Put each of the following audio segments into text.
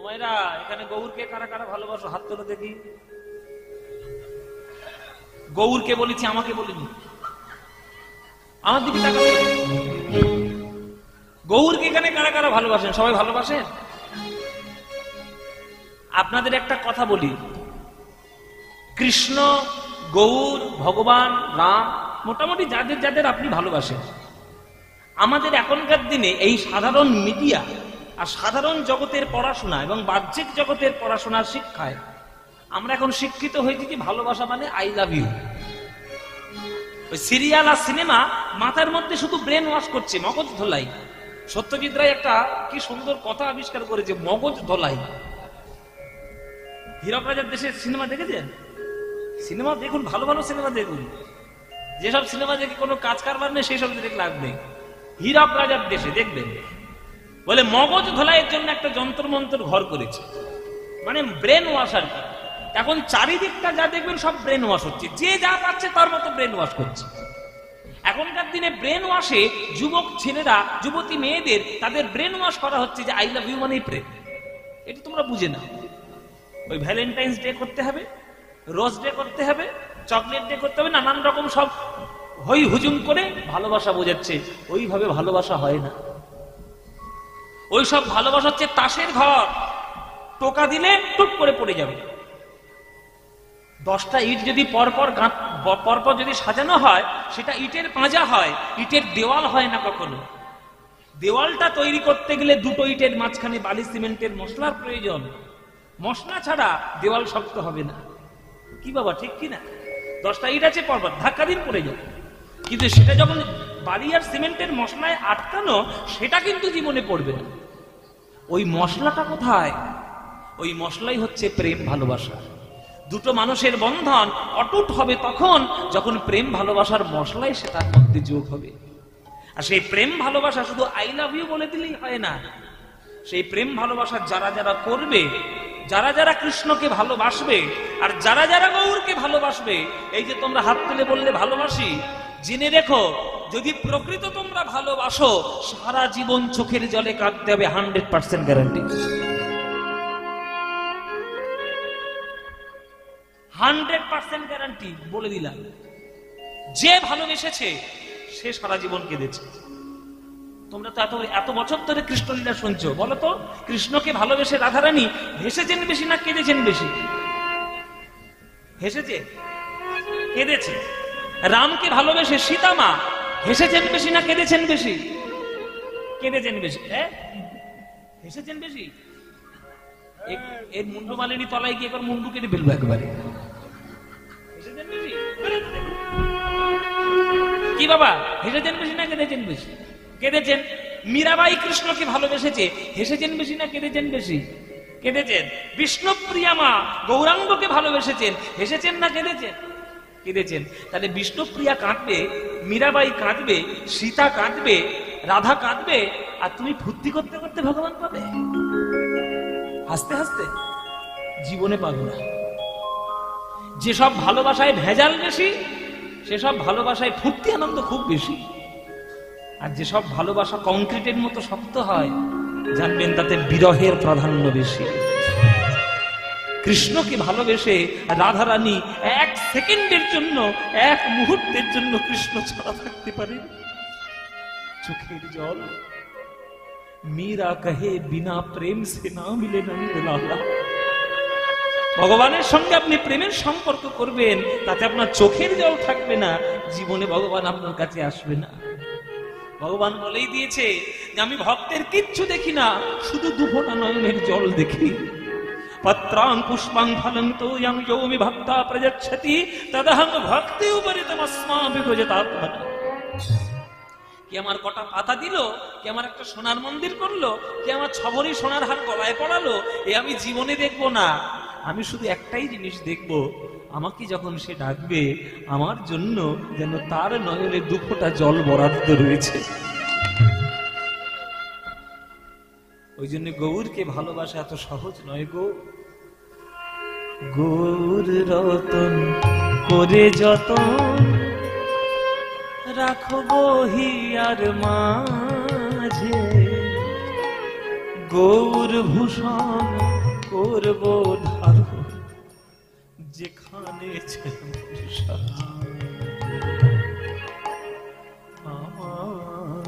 মায়েরা, এখানে গৌরকে কারা কারা ভালোবাসো? হাত তোলো দেখি। গৌরকে বলেছি, আমাকে বলিনি। আমার দিকে তাকাবে। গৌরকে এখানে কারা কারা ভালোবাসেন? সবাই ভালোবাসেন? আপনাদের একটা কথা বলি, কৃষ্ণ, গৌর, ভগবান, রাম, মোটামুটি যাদের যাদের আপনি ভালোবাসেন, আমাদের এখনকার দিনে এই সাধারণ মিডিয়া আর সাধারণ জগতের পড়াশোনা এবং বাহ্যিক জগতের পড়াশোনার শিক্ষায় আমরা এখন শিক্ষিত হয়েছি যে ভালোবাসা মানে আই লাভ ইউ। ওই সিরিয়াল আর সিনেমা মাথার মধ্যে শুধু ব্রেন ওয়াশ করছে, মগজ ধোলাই। সত্যজিৎ রায় একটা কি সুন্দর কথা আবিষ্কার করেছে, মগজ ধোলাই। হীরক রাজার দেশের সিনেমা দেখেছেন? সিনেমা দেখুন, ভালো ভালো সিনেমা দেখুন। যেসব সিনেমা দেখে কোনো কাজ কারবার নেই সেই সব দেখে লাভ নেই। হীরক রাজার দেশে দেখবেন, বলে মগজ ধোলাইয়ের জন্য একটা যন্ত্র মন্ত্র ঘর করেছে, মানে ব্রেন ওয়াশ আর কি। এখন চারিদিকটা যা দেখবেন সব ব্রেন ওয়াশ হচ্ছে, যে যা পাচ্ছে তার মতো ব্রেন ওয়াশ করছে। এখনকার দিনে ব্রেন ওয়াশে যুবক ছেলেরা, যুবতী মেয়েদের তাদের ব্রেন ওয়াশ করা হচ্ছে যে আই লাভ ইউ মানে প্রেম। এটা তোমরা বুঝে না। ওই ভ্যালেন্টাইন্স ডে করতে হবে, রোজ ডে করতে হবে, চকলেট ডে করতে হবে, নানান রকম সব হই হুজুম করে ভালোবাসা বোঝাচ্ছে। ওইভাবে ভালোবাসা হয় না। ওই সব ভালোবাসা হচ্ছে তাসের ঘর, টোকা দিলে টুক করে পড়ে যাবে। 10টা ইট যদি পরপর যদি সাজানো হয়, সেটা ইটের পাঁজা হয়, ইটের দেওয়াল হয় না কখনো। দেওয়ালটা তৈরি করতে গেলে 2টো ইটের মাঝখানে বালি সিমেন্টের মশলার প্রয়োজন। মশলা ছাড়া দেওয়াল শক্ত হবে না। কি বাবা, ঠিক কি না? 10টা ইট আছে, পরপর ধাক্কা দিন পড়ে যাবে। কিন্তু সেটা যখন বালি আর সিমেন্টের মশলায় আটকানো, সেটা কিন্তু জীবনে পড়বে না। ওই মশলাটা কোথায়? ওই মশলাই হচ্ছে প্রেম ভালোবাসা। দুটো মানুষের বন্ধন অটুট হবে তখন যখন প্রেম ভালোবাসার মশলাই সেটার মধ্যে যোগ হবে। আর সেই প্রেম ভালোবাসা শুধু আই লাভ ইউ বলে দিলেই হয় না। সেই প্রেম ভালোবাসা যারা যারা করবে, যারা যারা কৃষ্ণকে ভালোবাসবে আর যারা যারা গৌরকে ভালোবাসবে, এই যে তোমরা হাত তুলে বললে ভালোবাসি, জেনে রেখো যদি প্রকৃত তোমরা ভালোবাসো, সারা জীবন চোখের জলে কাঁদতে হবে, 100% গ্যারান্টি। 100% গ্যারান্টি বলে দিলাম। যে ভালোবেসেছে সে সারা জীবন কেঁদেছে। তোমরা তো এত বছর ধরে কৃষ্ণলীলা শুনছো, বলো তো কৃষ্ণকে ভালোবেসে রাধারানী হেসেছেন বেশি না কেঁদেছেন বেশি? হেসেছে, কেঁদেছে। রামকে ভালোবেসে সীতা মা হেসেছেন বেশি না কেঁদেছেন বেশি? কেঁদেছেন বেশি। হেসেছেন বেশি। এর মুন্ডু মালিনী তলায় গিয়ে একবার মুন্ডু কেটে ফেলবো একবারে। হেসেছেন বেশি? কি বাবা, হেসেছেন বেশি না কেঁদেছেন বেশি? কেঁদেছেন। মীরাবাই কৃষ্ণকে ভালোবেসেছে, হেসেছেন বেশি না কেঁদেছেন বেশি? কেঁদেছেন। বিষ্ণুপ্রিয়া মা গৌরাঙ্গকে ভালোবেসেছেন, হেসেছেন না কেঁদেছেন? কেঁদেছেন। তাহলে বিষ্ণুপ্রিয়া কাঁদবে, মীরাবাই কাঁদবে, সীতা কাঁদবে, রাধা কাঁদবে, আর তুমি ফুর্তি করতে করতে ভগবান পাবে, হাসতে হাসতে? জীবনে পাবে না। যেসব ভালোবাসায় ভেজাল বেশি, সেসব ভালোবাসায় ফুর্তি আনন্দ খুব বেশি। আর যেসব ভালোবাসা কংক্রিটের মতো শক্ত হয়, জানবেন তাতে বিরহের প্রাধান্য বেশি। কৃষ্ণকে ভালোবেসে রাধারানী 1 সেকেন্ডের জন্য, 1 মুহূর্তের জন্য কৃষ্ণ ছাড়া থাকতে পারে। চোখের জল। মীরা কহে বিনা প্রেম সে না মিলে নন্দলালা। ভগবানের সঙ্গে আপনি প্রেমের সম্পর্ক করবেন, তাতে আপনার চোখের জল থাকবে না, জীবনে ভগবান আপনার কাছে আসবে না। ভগবান বলেই দিয়েছে যে আমি ভক্তের কিচ্ছু দেখি না, শুধু 2 ফোঁটা নয়নের জল দেখি। পত্রাং পুষ্পাং ফলং তোয়ং যো মে ভক্তা প্রযচ্ছতি তদহং ভক্তি উপরিতমস্মাভি ভজতাত্মনা। কি আমার কটা পাতা দিল, কি আমার একটা সোনার মন্দির করলো, কি আমার 6 ভরি সোনার হার গলায় পড়ালো, এ আমি জীবনে দেখবো না। আমি শুধু একটাই জিনিস দেখবো, আমাকে যখন সে ডাকবে, আমার জন্য যেন তার নয়নে 2 ফোঁটা জল বরাদ্দ রয়েছে। ওই জন্য গৌরকে ভালোবাসা এত সহজ নয় গো। গৌর রতন করে যতন রাখবো হিয়ার মাঝে, গৌর ভূষণ করব ধারণ যেখানে আমার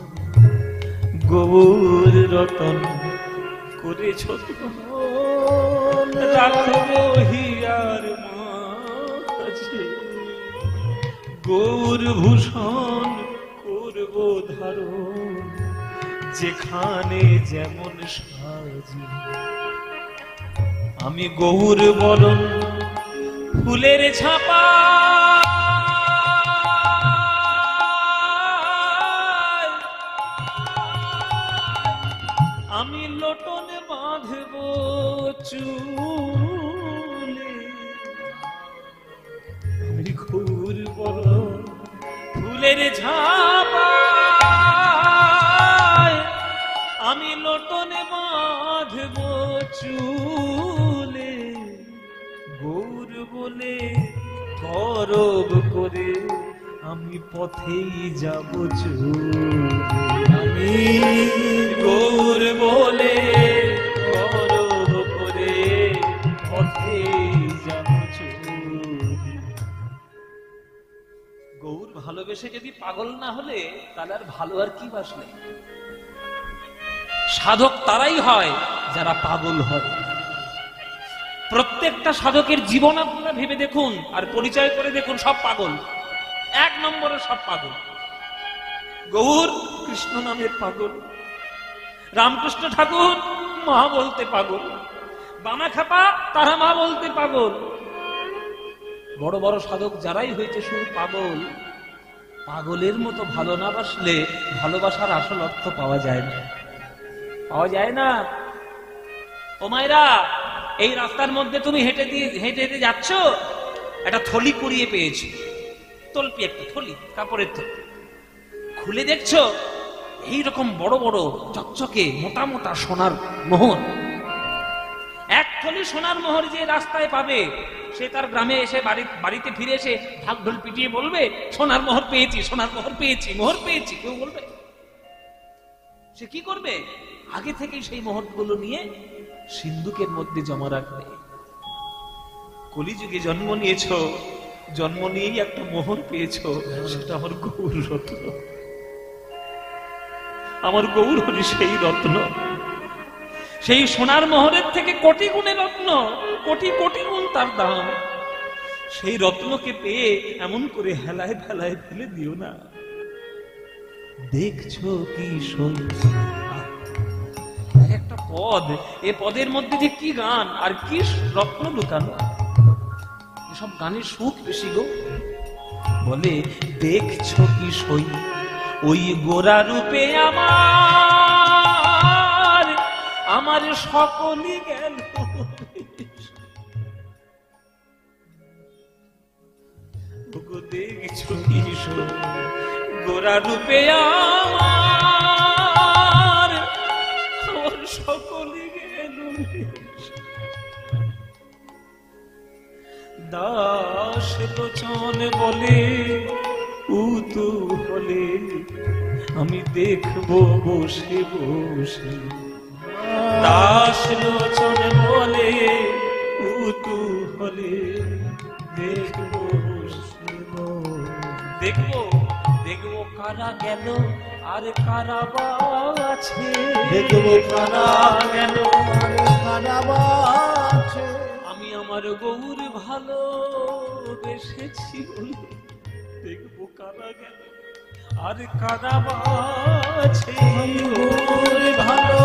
গৌর রতন করেছ রাখবো হিয়ার মাঝে গৌর ভূষণ করব ধারণ যেখানে যেমন সাজি আমি গৌর বরণ ফুলের ছাপা আমি লোটন বাঁধব চুলে আমি গৌর বরণ ফুলের ছাপা আমি লোটনে বাঁধব চুলে গৌর বলে গরব করে আমি পথেই যাব চলে আমি গৌর বলে গরব করে পথেই যাব চলে গৌর ভালোবেসে যদি পাগল না হলে তাহলে আর ভালো আর কি বাসলে সাধক তারাই হয় যারা পাগল হয় প্রত্যেকটা সাধকের জীবন আপনারা ভেবে দেখুন আর পরিচয় করে দেখুন সব পাগল এক নম্বরে সব পাগল গৌর কৃষ্ণ নামের পাগল রামকৃষ্ণ ঠাকুর মা বলতে পাগল বামাখ্যাপা তারা মা বলতে পাগল বড় বড় সাধক যারাই হয়েছে শুধু পাগল পাগলের মতো ভালো না বাসলে ভালোবাসার আসল অর্থ পাওয়া যায় না পাওয়া যায় না ও মায়েরা এই রাস্তার মধ্যে তুমি হেঁটে হেঁটে যাচ্ছ একটা থলি কুড়িয়ে পেয়েছো তলপি একটা থলি কাপড়ের থলি খুলে দেখছো এইরকম বড় বড় চকচকে মোটা মোটা সোনার মোহর এক থলি সোনার মোহর যে রাস্তায় পাবে সে তার গ্রামে এসে বাড়িতে ফিরে এসে ঢাক ঢোল পিটিয়ে বলবে সোনার মোহর পেয়েছি সোনার মোহর পেয়েছি মোহর পেয়েছি কেউ বলবে সে কি করবে আগে থেকেই সেই মোহরগুলো নিয়ে সিন্ধুকের মধ্যে জমা রাখবে কলিযুগে জন্ম নিয়েছো জন্ম নিয়েই একটা মোহর পেয়েছো সেটা আমার গৌর রত্ন আমার গৌর হরি সেই রত্ন সেই সোনার মোহরের থেকে কোটি গুণে রত্ন কোটি কোটি গুণ তার দাম সেই রত্নকে পেয়ে এমন করে হেলায় ফেলায় ফেলে দিও না দেখছো কি একটা পদ এ পদের মধ্যে যে কি গান আর কি রত্ন লুকানো এসব গানের সুখ বেশি গো বলে দেখছো কি সই ওই গোরা রূপে আমার আমার সকলই গেল দেখছো কি সই গোরা রূপে আমার আমার সকলই গেল দাস লোচন বলে উতু হলে আমি দেখবো বসে বসে দাস লোচন বলে উতু হলে দেখবো দেখবো দেখবো কারা গেল আর কারা আছে দেখবো কারা গেল আর কারা আছে আমি আমার গৌর ভালো বেসেছি বলে দেখবো কারা গেল আর কারা আছে গৌর ভালো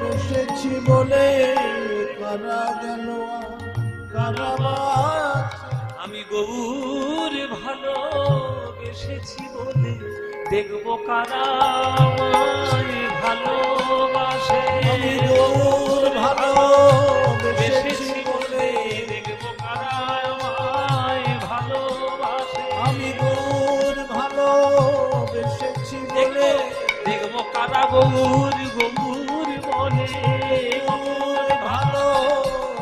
বেসেছি বলে কারা গেল কারা আছে আমি গৌর ভালো বেসেছি বলে দেখবো কারা ভালোবাসে আমি গৌর ভালো বেসেছি বলে দেখবো কারা ভালোবাসে আমি গৌর ভালো বেসেছি বলে দেখবো কারা গৌর গৌর বলে ভালো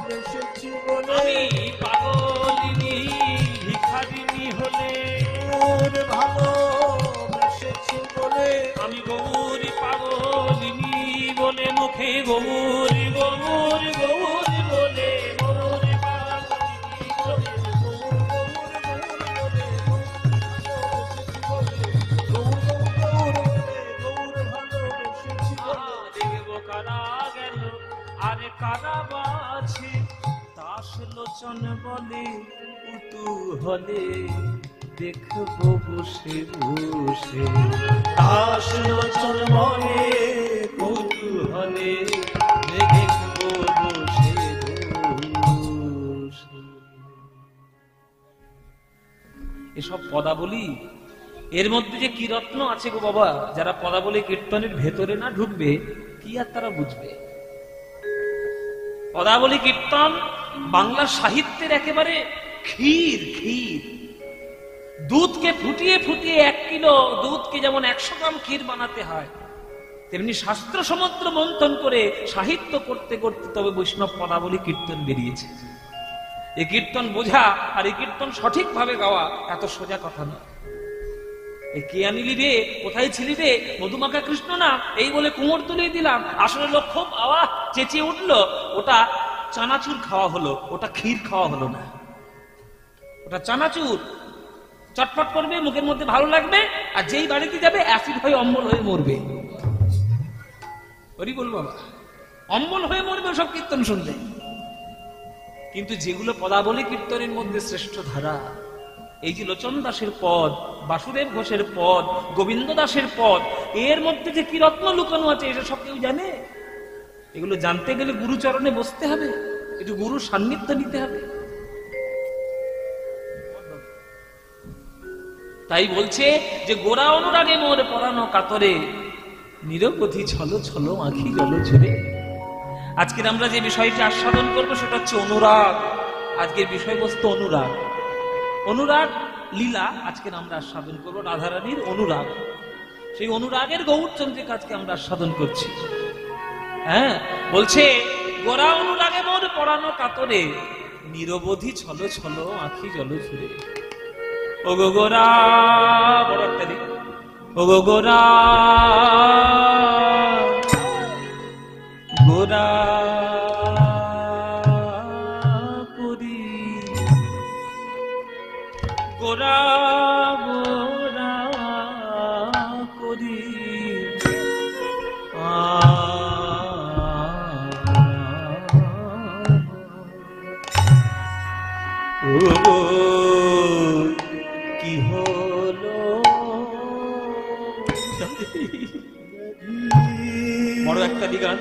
বেসেছি বলে আমি পাগলিনী ভিখারিনী হলে গৌর ভালো বেসেছি বলে আমি গৌর পাগলিনী বলে মুখে গৌর আরে কারাবাছে দাস লোচন বলে কুতূহলে দেখবো বসে বসে, দাস লোচন বলে কুতূহলে দেখবো বসে বসে। এসব পদাবলী, এর মধ্যে যে কি রত্ন আছে গো বাবা, যারা পদাবলী কীর্তনের ভেতরে না ঢুকবে কি আর তারা বুঝবে। পদাবলী কীর্তন বাংলা সাহিত্যের একেবারে ক্ষীর। ক্ষীর, দুধকে ফুটিয়ে ফুটিয়ে 1 কিলো দুধকে যেমন 100 গ্রাম ক্ষীর বানাতে হয়, তেমনি শাস্ত্র সমুদ্র মন্থন করে সাহিত্য করতে করতে তবে বৈষ্ণব পদাবলী কীর্তন বেরিয়েছে। এই কীর্তন বোঝা আর এই কীর্তন সঠিকভাবে গাওয়া এত সোজা কথা না। কে আনিলি রে, কোথায় ছিলি রে, মধুমাখা কৃষ্ণ না, এই বলে কুমোর তুলে দিলাম, আসলে লোক খুব আওয়াজ চেঁচিয়ে উঠলো, ওটা চানাচুর খাওয়া হলো, ওটা ক্ষীর খাওয়া হলো না। ওটা চানাচুর, চটপট করবে, মুখের মধ্যে ভালো লাগবে, আর যেই বাড়িতে যাবে অ্যাসিড হয়ে অম্বল হয়ে মরবে। ওরই বলবো বাবা, অম্বল হয়ে মরবে সব কীর্তন শুনলে। কিন্তু যেগুলো পদাবলী কীর্তনের মধ্যে শ্রেষ্ঠ ধারা, এই যে লোচন দাসের পদ, বাসুদেব ঘোষের পদ, গোবিন্দ দাসের পদ, এর মধ্যে যে কি রত্ন লুকানো আছে এটা সব কেউ জানে? এগুলো জানতে গেলে গুরুচরণে বসতে হবে, একটু গুরু সান্নিধ্য নিতে হবে। তাই বলছে যে গোরা অনুরাগে মোর পরানো কাতরে, নিরবধি ছলো ছলো আঁখি জল ঝরে। আজকের আমরা যে বিষয়টি আস্বাদন করবো সেটা হচ্ছে অনুরাগ। আজকের বিষয়বস্তু অনুরাগ। অনুরাগ লীলা আজকের আমরা আস্বাদন করবো, রাধারানীর অনুরাগ। সেই অনুরাগের গৌরচন্দ্রিকা আজকে আমরা আস্বাদন করছি। হ্যাঁ, বলছে গোরা অনুরাগে মোর পরানো কাতরে, নিরবধি ছলো ছলো আঁখি জল ঝরে। ও গো গোরা, বড় একটা দিক, ও গো গোরা, গোরা পুরি, গোরা গোরা পুরি, ও কি হলো, বড় একটা গান।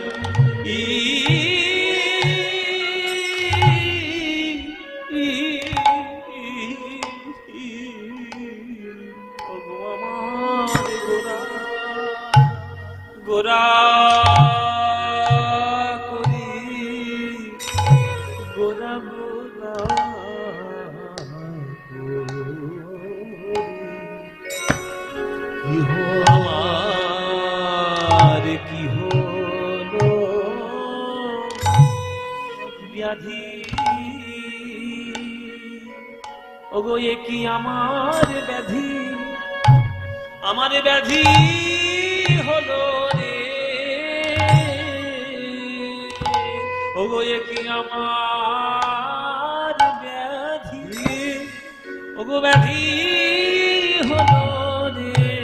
গোরা করি, গোরা গোরা কি আমার কি হলো ব্যাধি, ওগো এ কি আমার ব্যাধি, আমার ব্যাধি হলো রে, ওগো এ কি আমার ব্যাধি, ওগো ব্যাধি হলো রে,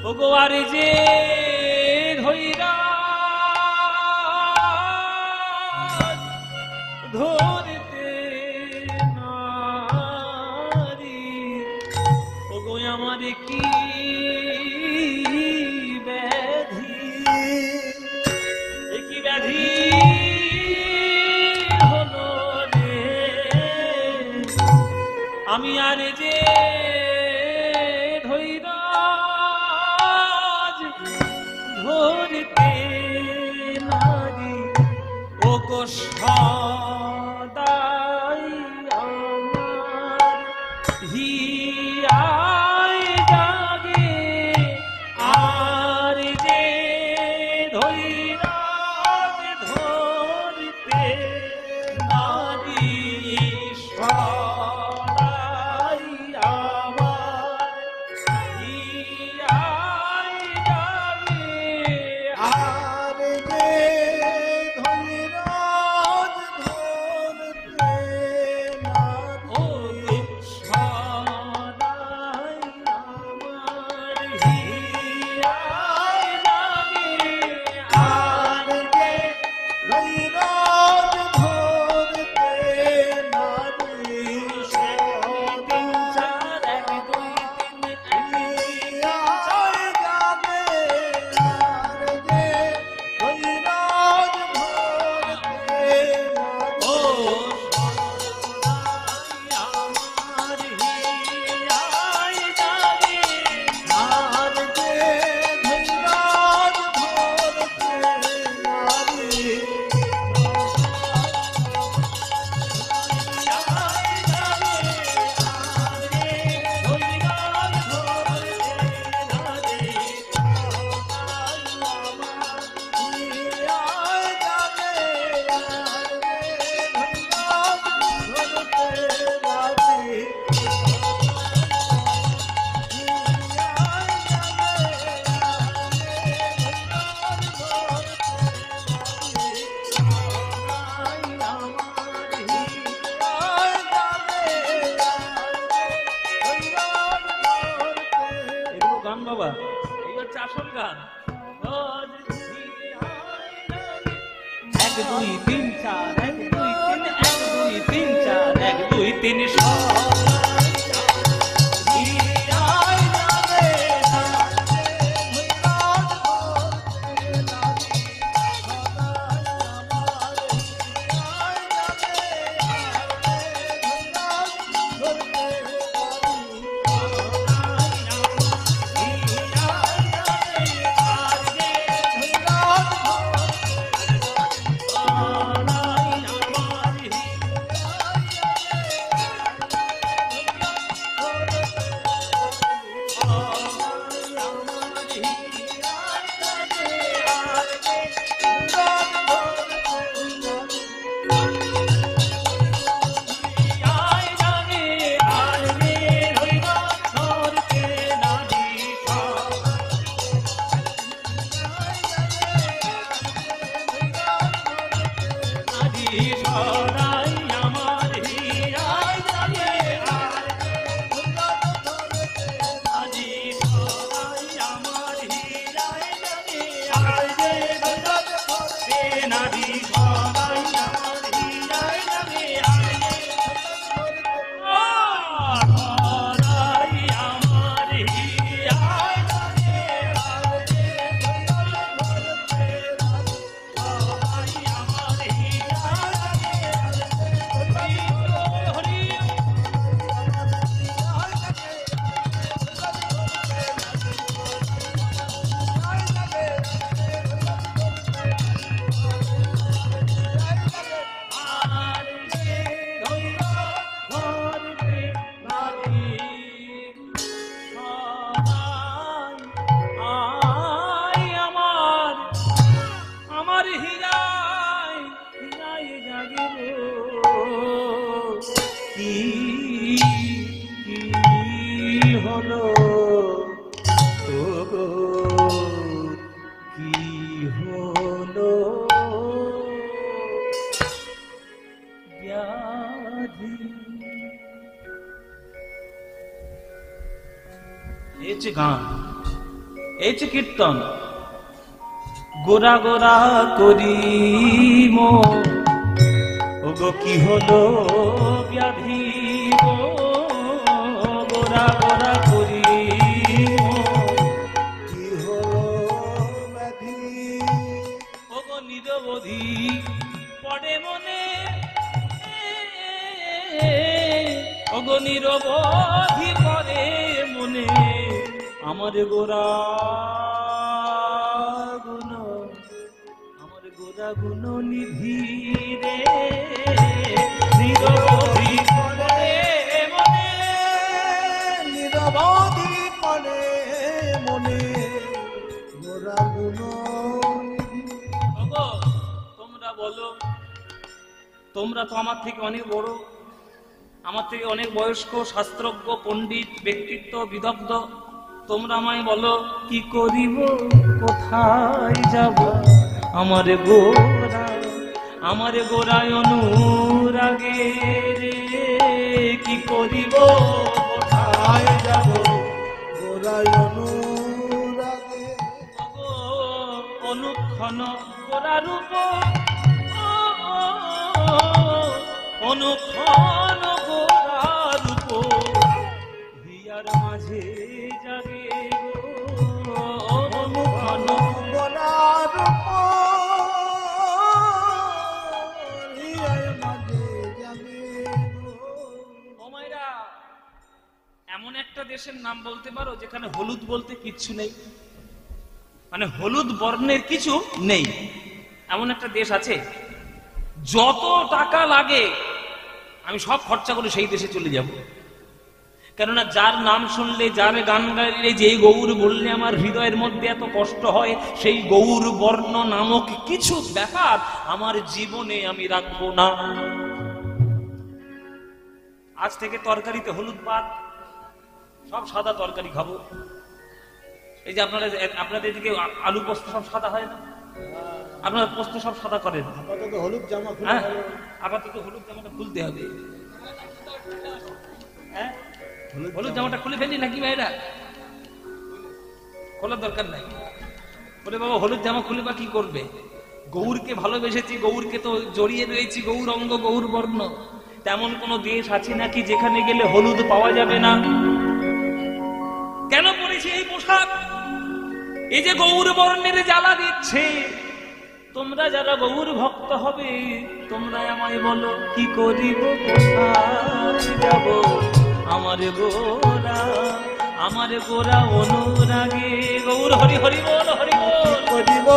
ওগো আরে যে ধৈরা ধরতে নারী, ওগো আমার কি ব্যাধি, কি ব্যাধি হলো রে, আমি আর যে ধৈরা ধরতে নারী, ওগো সদাই আমার হিয়ায় জাগে, আর যে ধৈরা ধরতে নারী, সদাই আমার হিয়ায় জাগে, আর যে ধৈরা দুই তিন চার, 1 2 3, 1 2 3 4, 1 2 3 গান, এই যে কীর্তন, গোরা গোরা করি ওগো কি হলো ব্যাধি, গোরা গোরা করি কি হলো ব্যাধি, ওগো নিরবধি পড়ে মনে, ওগো নিরবধি পড়ে মনে, আমার গোরা গুণ, আমার গোরা গুণ নিধি রে, নিরবধি পড়ে মনে, নিরবধি পড়ে মনে, গোরা গুণ নিধি। ওগো তোমরা বলো, তোমরা তো আমার থেকে অনেক বড়, আমার থেকে অনেক বয়স্ক, শাস্ত্রজ্ঞ, পণ্ডিত, ব্যক্তিত্ব বিদগ্ধ, তোমরা আমায় বলো কি করিব, কোথায় যাব, আমার গোরা, আমার গোরায় অনুরাগে রে, কি করিব, কোথায় যাব, গোরায় অনুরাগে, অনুক্ষণ গোরা রূপ, অনুক্ষণ গোরা রূপ, হিয়ার মাঝে জাগে, অনুক্ষণ গোরা রূপ, হিয়ার মাঝে জাগে। ও মায়েরা, এমন একটা দেশের নাম বলতে পারো যেখানে হলুদ বলতে কিচ্ছু নেই, মানে হলুদ বর্ণের কিছু নেই, এমন একটা দেশ আছে? যত টাকা লাগে আমি সব খরচা করে সেই দেশে চলে যাব, কেননা যার নাম শুনলে, যার গান গাইলে, যেই গৌর বললে আমার হৃদয়ের মধ্যে এত কষ্ট হয়, সেই গৌর বর্ণ নামক কিছু ব্যাপার আমার জীবনে আমি রাখবো না। আজ থেকে তরকারিতে হলুদ বাদ, সব সাদা তরকারি খাবো। এই যে আপনাদের দিকে আলু পোস্ত সব সাদা হয় না, আপনারা পোস্ত সব সাদা করেন, আপাতত হলুদ জামা, হ্যাঁ আপাতত হলুদ জামাটা খুলতে হবে, হ্যাঁ হলুদ জামাটা খুলে ফেলি নাকি ভাইরা? খোলার দরকার নাই। বলে বাবা হলুদ জামা খুলে বা কি করবে? গৌরকে ভালোবেসেছি, গৌরকে তো জড়িয়ে রয়েছি, গৌর অঙ্গ গৌর বর্ণ। তেমন কোন দেশ আছে নাকি যেখানে গেলে হলুদ পাওয়া যাবে না? কেন পরেছি এই পোশাক? এই যে গৌর বর্ণের জ্বালা দিচ্ছে, তোমরা যারা গৌর ভক্ত হবে তোমরা আমায় বলো কি করিব, কোথায় যাব? আমার গোরা অনুরাগে। গৌর হরি হরি বল, হরি বল। করিব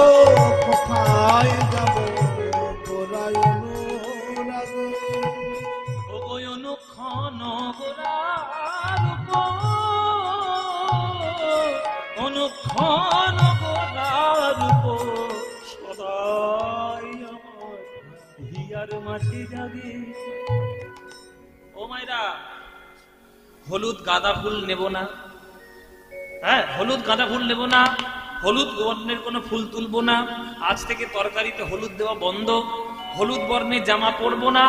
কোথায় যাব গোরায় অনুরাগে। ও গো অনুক্ষণ গোরার উপর, অনুক্ষণ গোরার উপর সদাই আমার হিয়ার মাঝে জাগে। ও মায়েরা, হলুদ গাঁদা ফুল নেব না, হ্যাঁ হলুদ গাঁদা ফুল নেব না, হলুদ বর্ণের কোনো ফুল তুলবো না, আজ থেকে তরকারিতে হলুদ দেওয়া বন্ধ, হলুদ বর্ণের জামা পরবো না।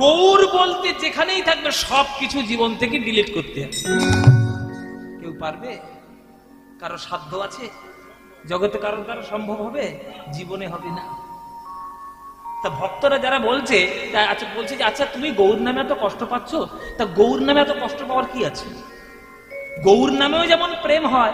গৌর বলতে যেখানেই থাকবে সবকিছু জীবন থেকে ডিলিট করতে হবে। কেউ পারবে? কারো সাধ্য আছে? জগতে কারো কারো সম্ভব হবে? জীবনে হবে না। তা ভক্তরা যারা বলছে, আচ্ছা বলছে যে আচ্ছা তুমি গৌর নামে এত কষ্ট পাচ্ছ, তা গৌর নামে এত কষ্ট পাওয়ার কি আছে? গৌর নামেও যেমন প্রেম হয়,